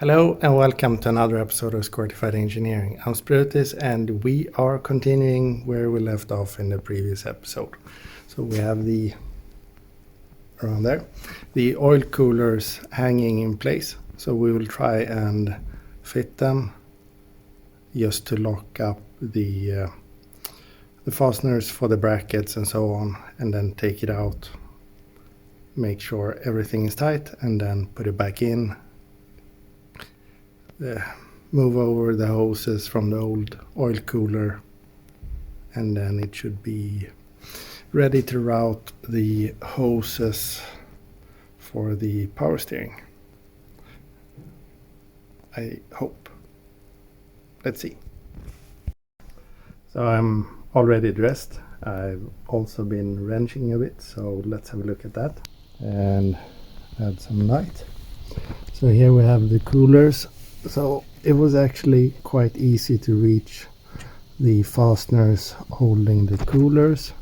Hello and welcome to another episode of SqEngineering. I'm Sprutis and we are continuing where we left off in the previous episode. So we have the oil coolers hanging in place. So we will try and fit them just to lock up the fasteners for the brackets and so on, and then take it out, make sure everything is tight, and then put it back in. Move over the hoses from the old oil cooler, and then it should be ready to route the hoses for the power steering. I hope. Let's see. So I'm already dressed. I've also been wrenching a bit, so let's have a look at that and add some light. So here we have the coolers. So it was actually quite easy to reach the fasteners holding the coolers.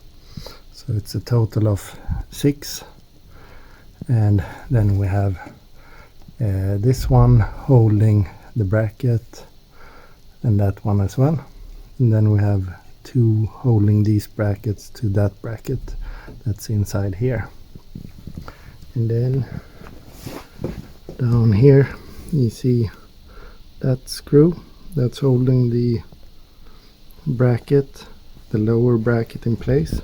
So it's a total of 6. And then we have this one holding the bracket and that one as well. And then we have 2 holding these brackets to that bracket that's inside here. And then down here you see that screw that's holding the bracket, the lower bracket in place.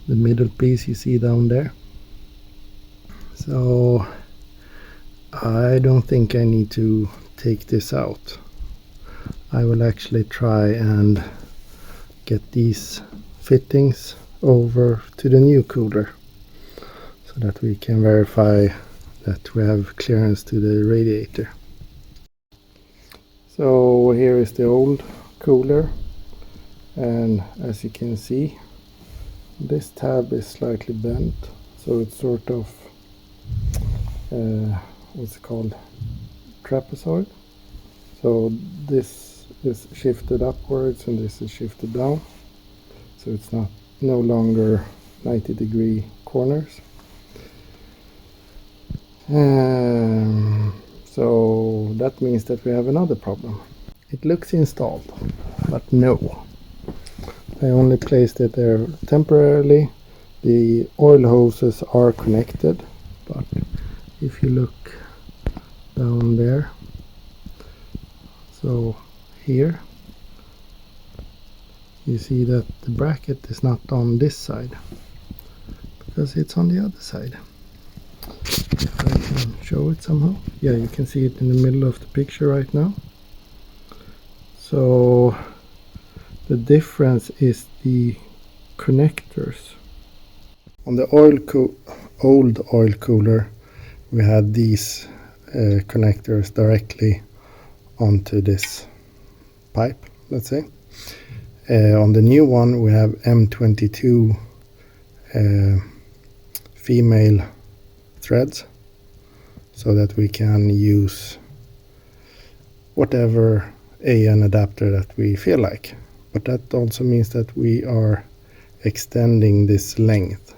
The middle piece you see down there. So I don't think I need to take this out. I will actually try and get these fittings over to the new cooler so that we can verify that we have clearance to the radiator. So here is the old cooler, and as you can see, this tab is slightly bent, so it's sort of what's it called, trapezoid. So this is shifted upwards and this is shifted down, so it's no longer 90-degree corners. So that means that we have another problem. It looks installed, but no. I only placed it there temporarily. The oil hoses are connected, but if you look down there, so here you see that the bracket is not on this side because it's on the other side. If I can show it somehow. Yeah, you can see it in the middle of the picture right now. So the difference is the connectors. On the old oil cooler we had these connectors directly onto this pipe, let's say. On the new one we have M22 female threads, so that we can use whatever AN adapter that we feel like. But that also means that we are extending this length,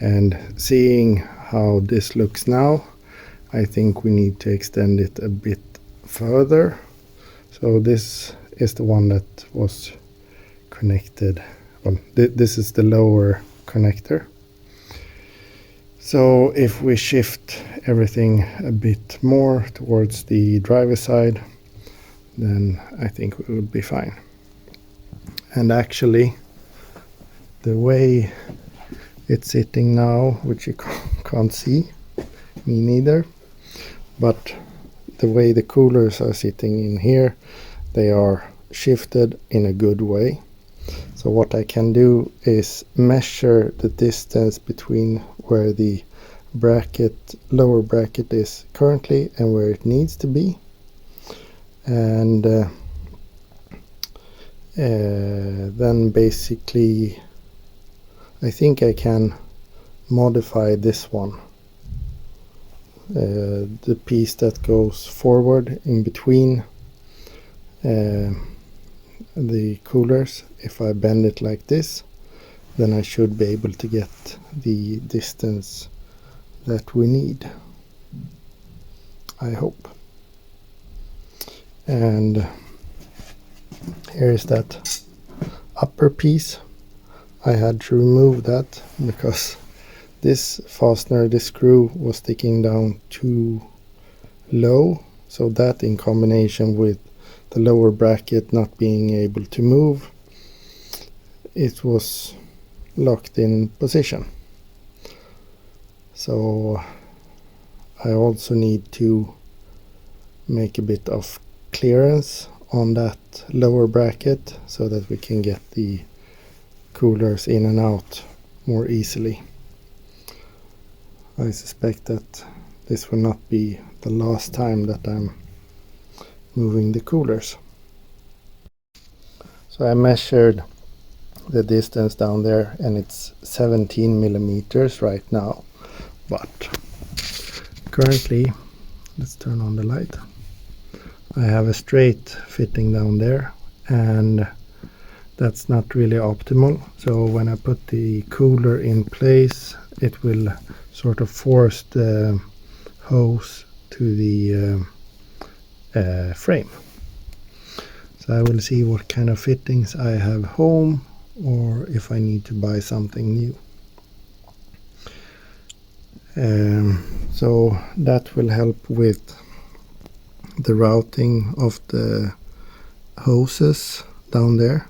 and seeing how this looks now, I think we need to extend it a bit further. So this is the one that was connected, well, this is the lower connector. So if we shift everything a bit more towards the driver's side, then I think we will be fine. And actually, the way it's sitting now, which you can't see, me neither, but the way the coolers are sitting in here, they are shifted in a good way. So what I can do is measure the distance between where the lower bracket is currently and where it needs to be, and then basically I think I can modify this one, the piece that goes forward in between the coolers. If I bend it like this, then I should be able to get the distance that we need. I hope. And here is that upper piece. I had to remove that because this fastener, this screw was sticking down too low, so that in combination with the lower bracket not being able to move, it was locked in position. So I also need to make a bit of clearance on that lower bracket so that we can get the coolers in and out more easily. I suspect that this will not be the last time that I'm moving the coolers. So I measured the distance down there and it's 17 millimeters right now, but currently, let's turn on the light, I have a straight fitting down there and that's not really optimal. So when I put the cooler in place, it will sort of force the hose to the frame. So I will see what kind of fittings I have home or if I need to buy something new. So that will help with the routing of the hoses down there.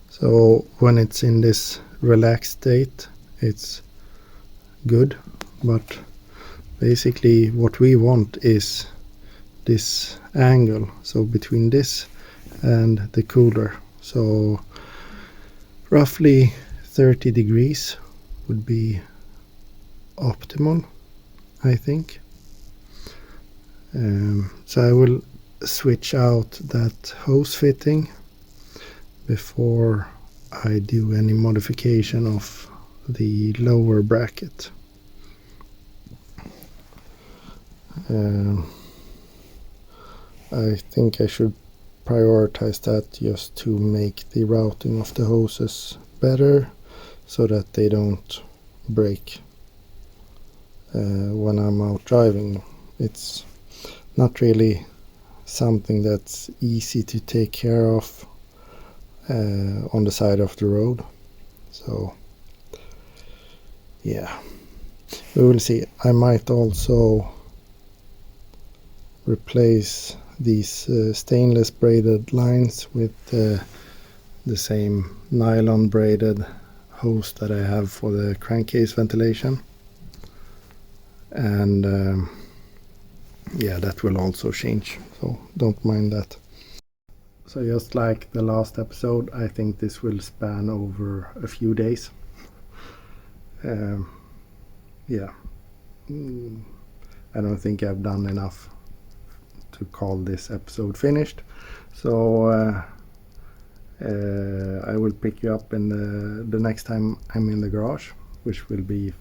So when it's in this relaxed state, it's good, but basically what we want is this angle, so between this and the cooler. So roughly 30 degrees would be optimal, I think. So I will switch out that hose fitting before I do any modification of the lower bracket. I think I should prioritize that just to make the routing of the hoses better so that they don't break when I'm out driving. It's not really something that's easy to take care of on the side of the road. So yeah, we will see. I might also replace these stainless braided lines with the same nylon braided hose that I have for the crankcase ventilation, and yeah, that will also change, so don't mind that. So just like the last episode, I think this will span over a few days. Yeah, I don't think I've done enough to call this episode finished, so I will pick you up in the next time I'm in the garage, which will be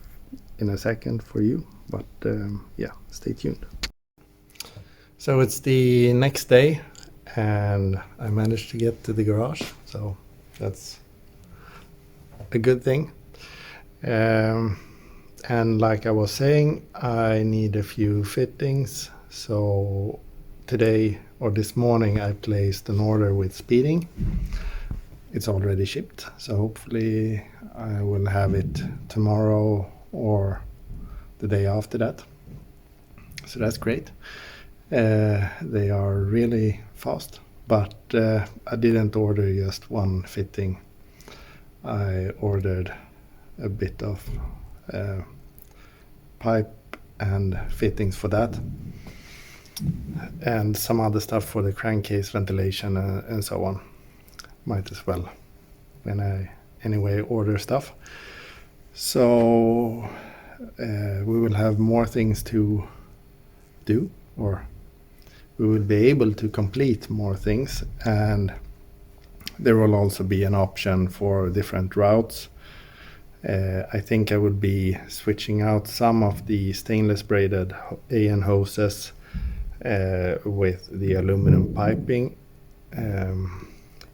in a second for you, but yeah, stay tuned. So it's the next day and I managed to get to the garage, so that's a good thing. And like I was saying, I need a few fittings, so today or this morning I placed an order with Speeding. It's already shipped, so hopefully I will have it tomorrow or the day after that, so that's great. They are really fast, but I didn't order just one fitting. I ordered a bit of pipe and fittings for that, and some other stuff for the crankcase ventilation and so on. Might as well when I anyway order stuff. So we will have more things to do, or we will be able to complete more things, and there will also be an option for different routes. I think I will be switching out some of the stainless braided AN hoses with the aluminum piping,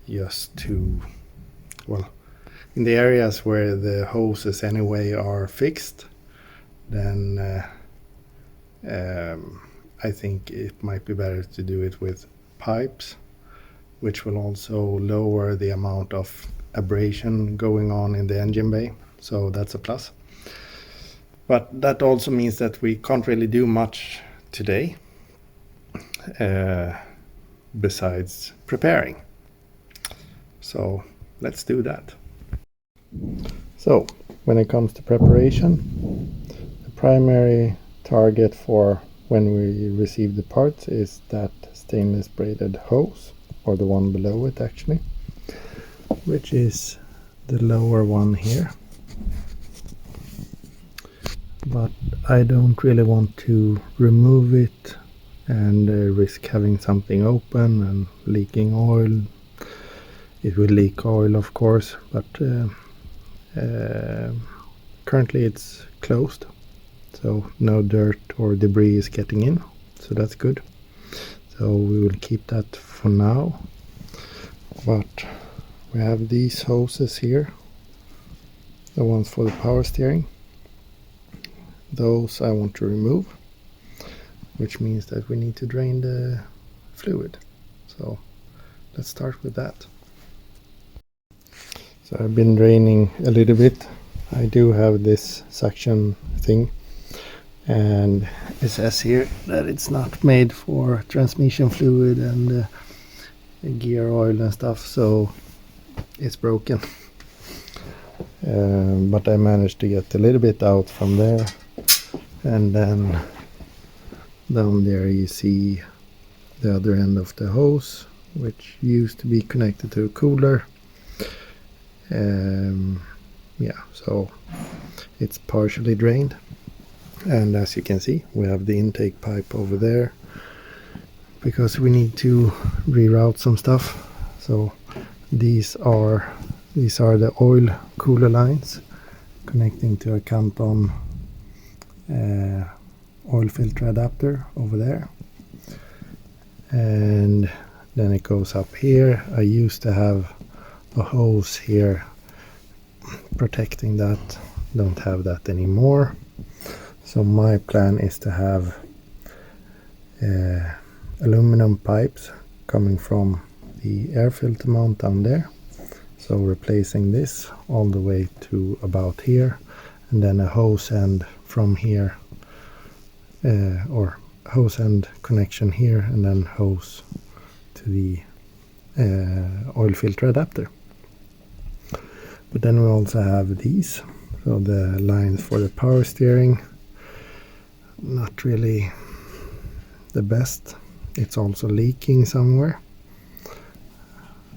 just to, well, in the areas where the hoses anyway are fixed, then I think it might be better to do it with pipes, which will also lower the amount of abrasion going on in the engine bay, so that's a plus. But that also means that we can't really do much today besides preparing. So let's do that. So when it comes to preparation, the primary target for when we receive the parts is that stainless braided hose, or the one below it actually, which is the lower one here. But I don't really want to remove it and risk having something open and leaking oil. It will leak oil, of course, but currently it's closed, so no dirt or debris is getting in, so that's good. So we will keep that for now. But we have these hoses here, the ones for the power steering. Those I want to remove, which means that we need to drain the fluid. So let's start with that. So I've been draining a little bit. I do have this suction thing, and it says here that it's not made for transmission fluid and gear oil and stuff, so it's broken. But I managed to get a little bit out from there, and then down there you see the other end of the hose, which used to be connected to a cooler. Yeah, so it's partially drained, and as you can see we have the intake pipe over there because we need to reroute some stuff. So these are the oil cooler lines connecting to a Kanalen oil filter adapter over there, and then it goes up here. I used to have a hose here protecting that, don't have that anymore. So my plan is to have aluminum pipes coming from the air filter mount down there, so replacing this all the way to about here, and then a hose end from here, or hose end connection here, and then hose to the oil filter adapter. But then we also have these, so the lines for the power steering, not really the best. It's also leaking somewhere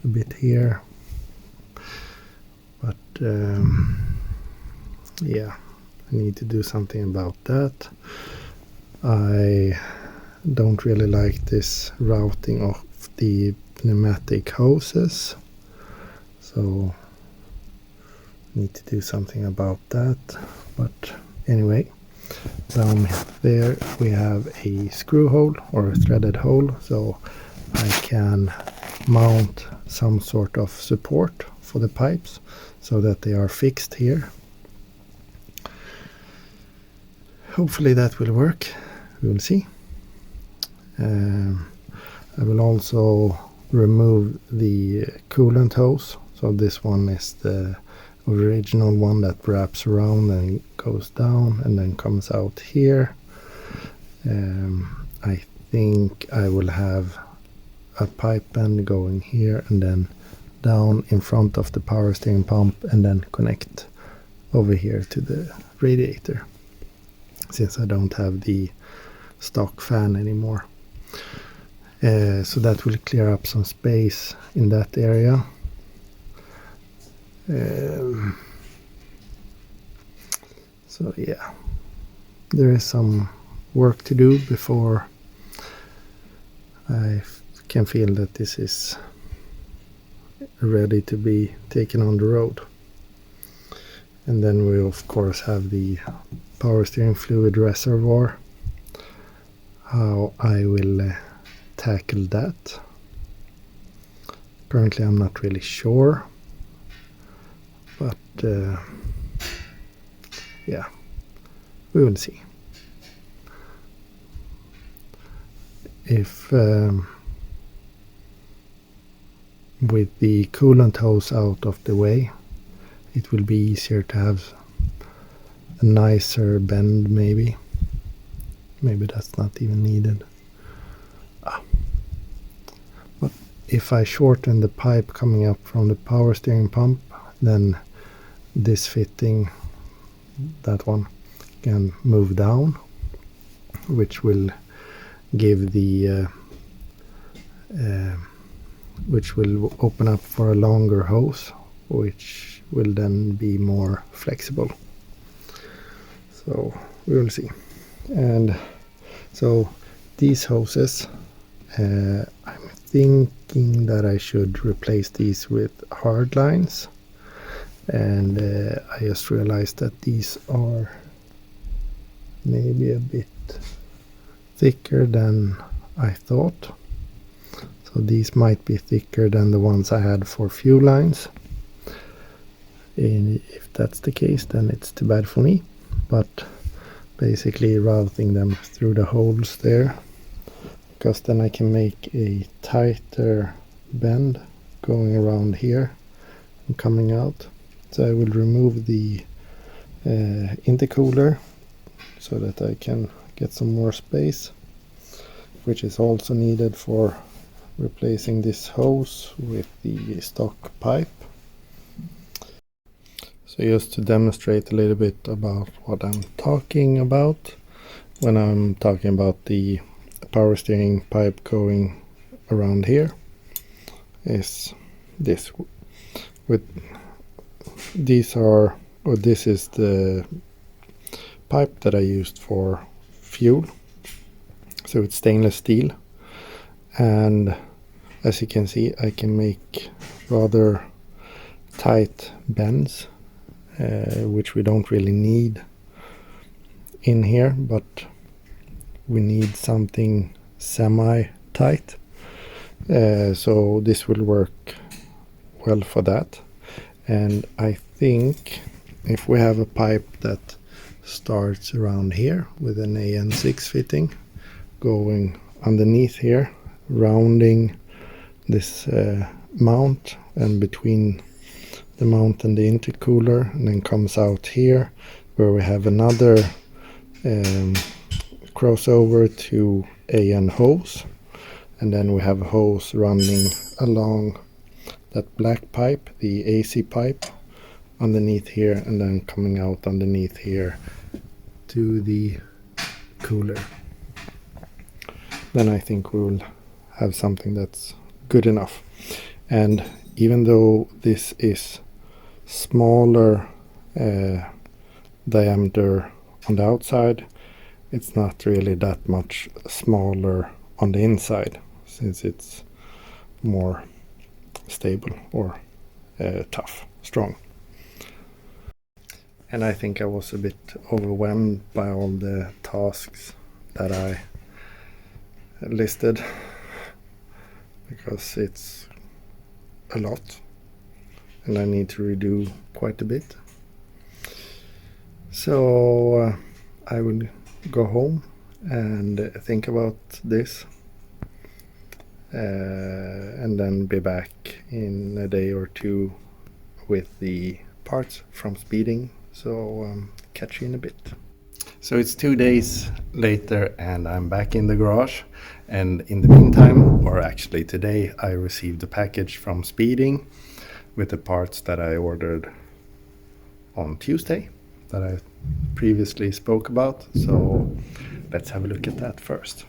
a bit here, but yeah, I need to do something about that. I don't really like this routing of the pneumatic hoses, so need to do something about that. But anyway, down there we have a screw hole or a threaded hole, so I can mount some sort of support for the pipes so that they are fixed here. Hopefully that will work, we will see. I will also remove the coolant hose, so this one is the original one that wraps around and goes down and then comes out here. I think I will have a pipe bend going here and then down in front of the power steering pump, and then connect over here to the radiator, since I don't have the stock fan anymore. So that will clear up some space in that area. So yeah, there is some work to do before I can feel that this is ready to be taken on the road. And then we of course have the power steering fluid reservoir, how I will tackle that. Currently I'm not really sure, but yeah, we will see. if with the coolant hose out of the way, it will be easier to have a nicer bend. Maybe that's not even needed. But if I shorten the pipe coming up from the power steering pump, then this fitting, that one, can move down, which will give the which will open up for a longer hose, which will then be more flexible. So we will see. And so these hoses, I'm thinking that I should replace these with hard lines, and I just realized that these are maybe a bit thicker than I thought. So these might be thicker than the ones I had for fuel lines. And if that's the case, then it's too bad for me. But basically routing them through the holes there, because then I can make a tighter bend going around here and coming out. So I will remove the intercooler so that I can get some more space, which is also needed for replacing this hose with the stock pipe. So just to demonstrate a little bit about what I'm talking about when I'm talking about the power steering pipe going around here, is this. With these are, or this is the pipe that I used for fuel. So it's stainless steel, and as you can see, I can make rather tight bends, which we don't really need in here, but we need something semi-tight. So this will work well for that. And I think if we have a pipe that starts around here with an AN6 fitting going underneath here, rounding this mount and between the mount and the intercooler, and then comes out here where we have another crossover to AN hose, and then we have a hose running along that black pipe, the AC pipe, underneath here, and then coming out underneath here to the cooler. Then I think we will have something that's good enough. And even though this is smaller diameter on the outside, it's not really that much smaller on the inside, since it's more stable or tough, strong. And I think I was a bit overwhelmed by all the tasks that I listed, because it's a lot and I need to redo quite a bit. So I will go home and think about this, and then be back in a day or two with the parts from Speeding. So catch you in a bit. So it's 2 days later and I'm back in the garage, and in the meantime, or actually today, I received a package from Speeding with the parts that I ordered on Tuesday that I previously spoke about. So let's have a look at that first.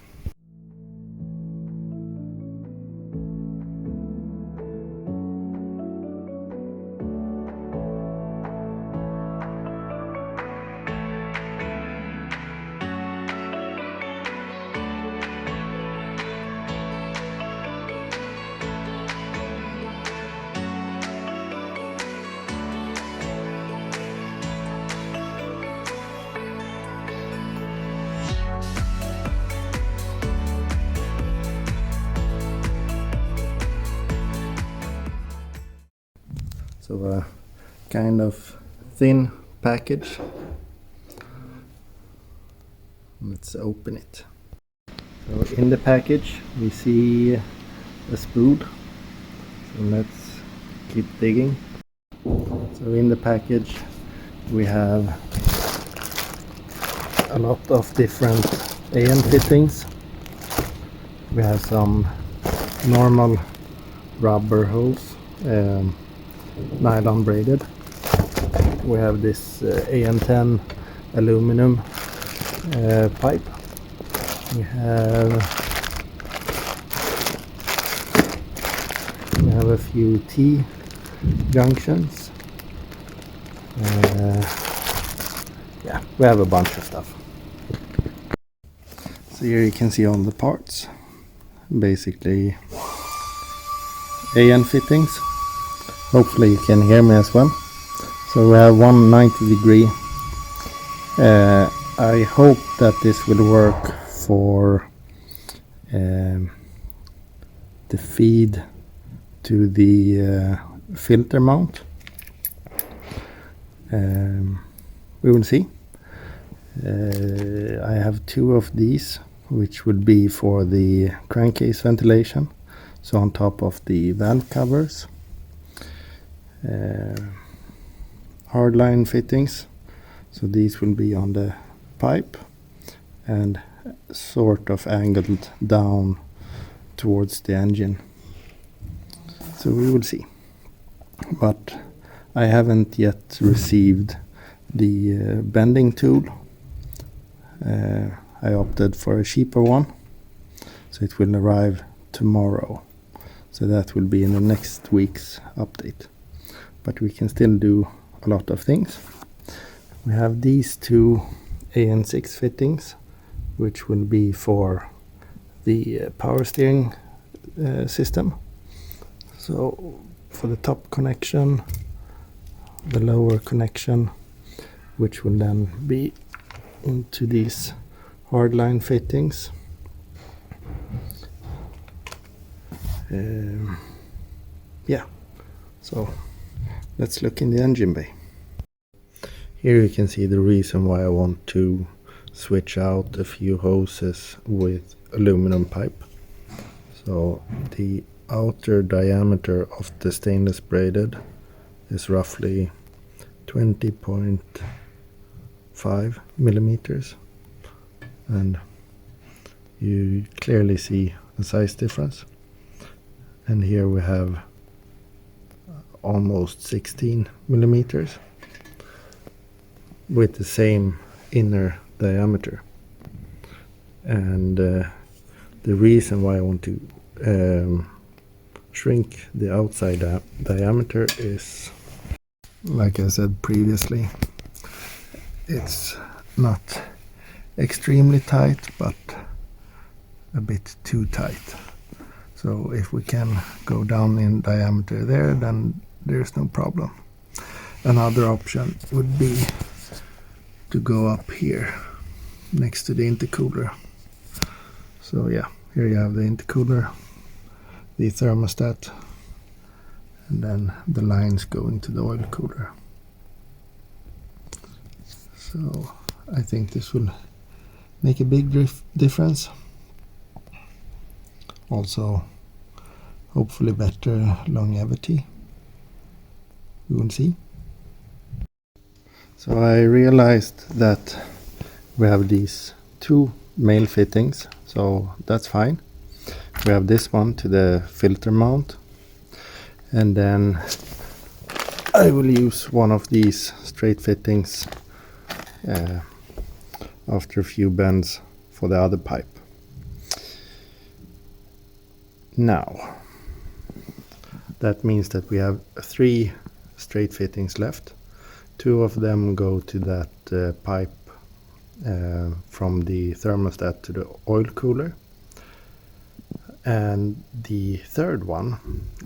So a kind of thin package. Let's open it. So in the package we see a spool, so let's keep digging. So in the package we have a lot of different AN fittings. We have some normal rubber hose, nylon braided. We have this AN10 aluminum pipe. We have a few T junctions. Yeah, we have a bunch of stuff. So here you can see all the parts. Basically AN fittings. Hopefully you can hear me as well. So we have 190-degree. I hope that this will work for the feed to the filter mount. We will see. I have two of these, which would be for the crankcase ventilation, so on top of the valve covers. Hardline fittings, so these will be on the pipe and sort of angled down towards the engine. So we will see, but I haven't yet received the bending tool. I opted for a cheaper one, so it will arrive tomorrow. So that will be in the next week's update. But we can still do a lot of things. We have these two AN6 fittings, which will be for the power steering system. So for the top connection, the lower connection, which will then be into these hardline fittings. Yeah, so let's look in the engine bay. Here you can see the reason why I want to switch out a few hoses with aluminum pipe. So the outer diameter of the stainless braided is roughly 20.5 millimeters, and you clearly see a size difference. And here we have almost 16 millimeters with the same inner diameter. And the reason why I want to shrink the outside diameter is, like I said previously, it's not extremely tight, but a bit too tight. So if we can go down in diameter there, then there's no problem. Another option would be to go up here next to the intercooler. So yeah, here you have the intercooler, the thermostat, and then the lines going to the oil cooler. So I think this will make a big difference. Also, hopefully better longevity. We will see. So I realized that we have these two male fittings, so that's fine. We have this one to the filter mount, and then I will use one of these straight fittings after a few bends for the other pipe. Now, that means that we have 3 straight fittings left. 2 of them go to that pipe from the thermostat to the oil cooler. And the third one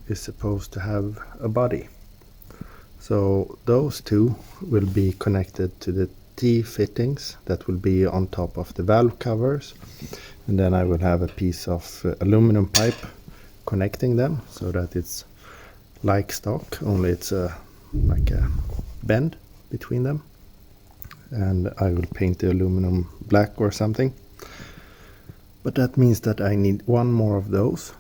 is supposed to have a body. So those 2 will be connected to the T fittings that will be on top of the valve covers. And then I will have a piece of aluminum pipe connecting them so that it's like stock, only it's like a bend between them. And I will paint the aluminum black or something. But that means that I need one more of those.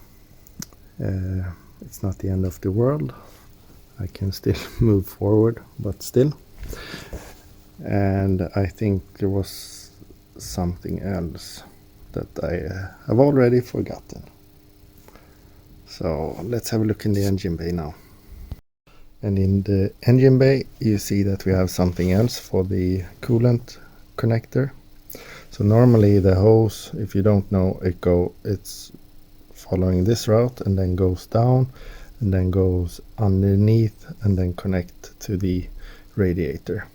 It's not the end of the world. I can still move forward, but still. And I think there was something else that I have already forgotten. So let's have a look in the engine bay now. And in the engine bay you see that we have something else for the coolant connector. So normally the hose, if you don't know, it's following this route and then goes down and then goes underneath and then connect to the radiator.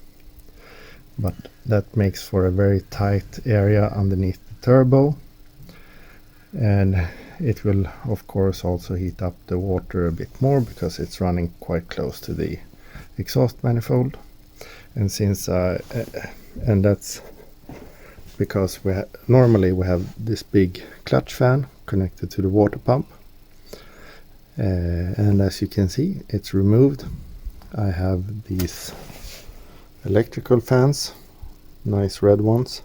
But that makes for a very tight area underneath the turbo, and it will of course also heat up the water a bit more because it's running quite close to the exhaust manifold. And since and that's because normally we have this big clutch fan connected to the water pump, and as you can see, it's removed. I have these electrical fans, nice red ones.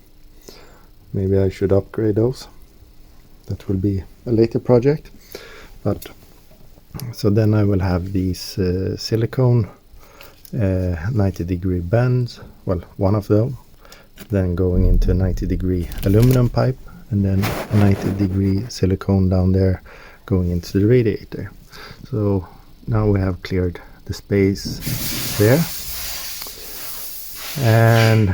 Maybe I should upgrade those. That will be a later project. But so then I will have these silicone 90-degree bends, well, one of them, then going into a 90-degree aluminum pipe, and then a 90-degree silicone down there going into the radiator. So now we have cleared the space there, and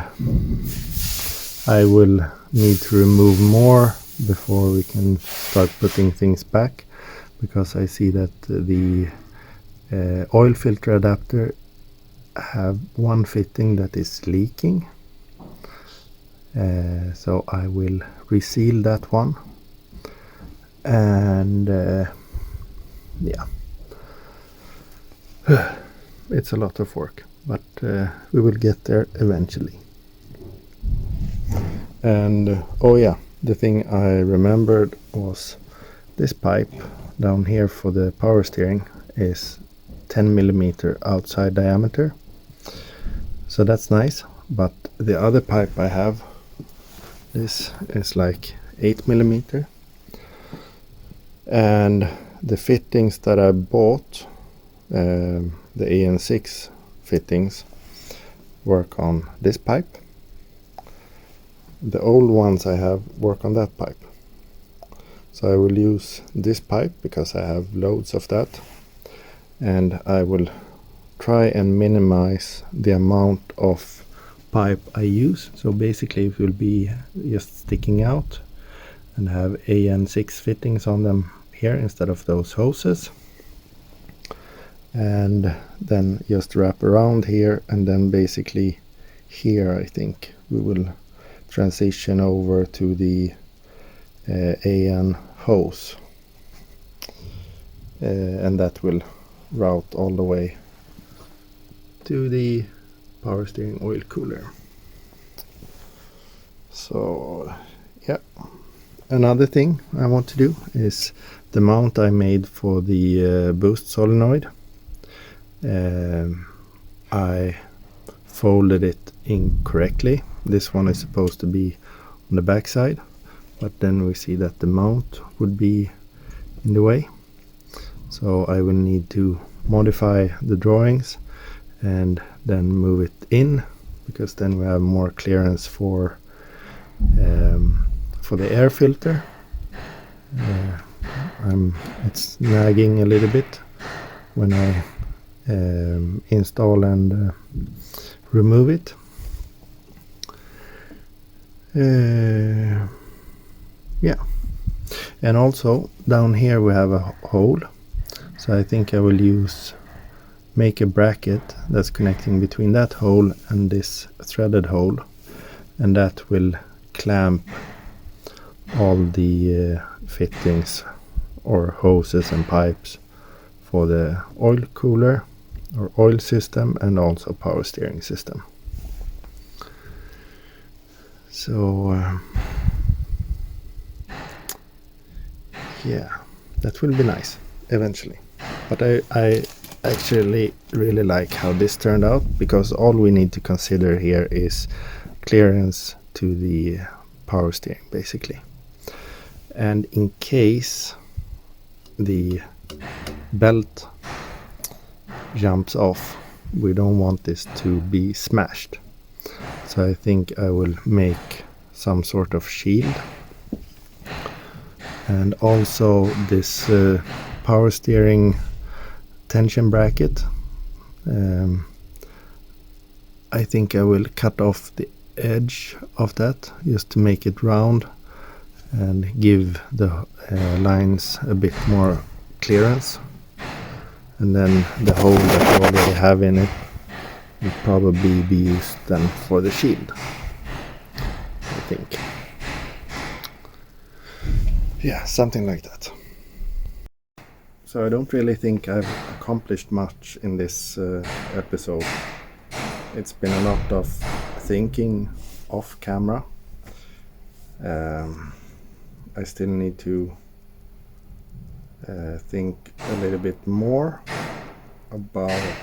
I will need to remove more before we can start putting things back, because I see that the oil filter adapter have one fitting that is leaking. So I will reseal that one, and yeah, it's a lot of work, but we will get there eventually. And oh yeah, the thing I remembered was this pipe down here for the power steering is 10 millimeter outside diameter, so that's nice. But the other pipe I have, this is like 8 millimeter, and the fittings that I bought, the AN6 fittings, work on this pipe. The old ones I have work on that pipe. So I will use this pipe because I have loads of that, and I will try and minimize the amount of pipe I use. So basically it will be just sticking out and have AN6 fittings on them here instead of those hoses, and then just wrap around here, and then basically here I think we will transition over to the AN hose, and that will route all the way to the power steering oil cooler. So yeah, another thing I want to do is the mount I made for the boost solenoid. I folded it incorrectly. This one is supposed to be on the back side, but then we see that the mount would be in the way, so I will need to modify the drawings and then move it in, because then we have more clearance for the air filter. It's nagging a little bit when I install and remove it. Yeah, and also down here we have a hole, so I think I will make a bracket that's connecting between that hole and this threaded hole, and that will clamp all the fittings or hoses and pipes for the oil cooler or oil system and also power steering system. So yeah, that will be nice eventually. But I actually really like how this turned out, because all we need to consider here is clearance to the power steering basically. and in case the belt jumps off, we don't want this to be smashed, so I think I will make some sort of shield. And also this power steering tension bracket, I think I will cut off the edge of that just to make it round and give the lines a bit more clearance. And then the hole that we already have in it will probably be used then for the shield, I think. Yeah, something like that. So I don't really think I've accomplished much in this episode. It's been a lot of thinking off camera. I still need to think a little bit more about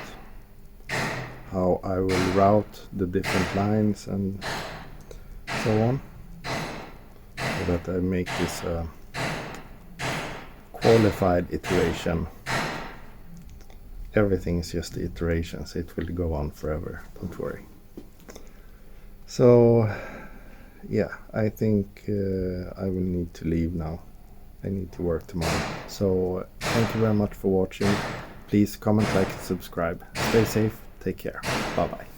how I will route the different lines and so on, so that I make this qualified iteration. Everything is just iterations, it will go on forever, don't worry. So yeah, I think I will need to leave now. I need to work tomorrow. So thank you very much for watching. Please comment, like, and subscribe. Stay safe, take care, bye bye.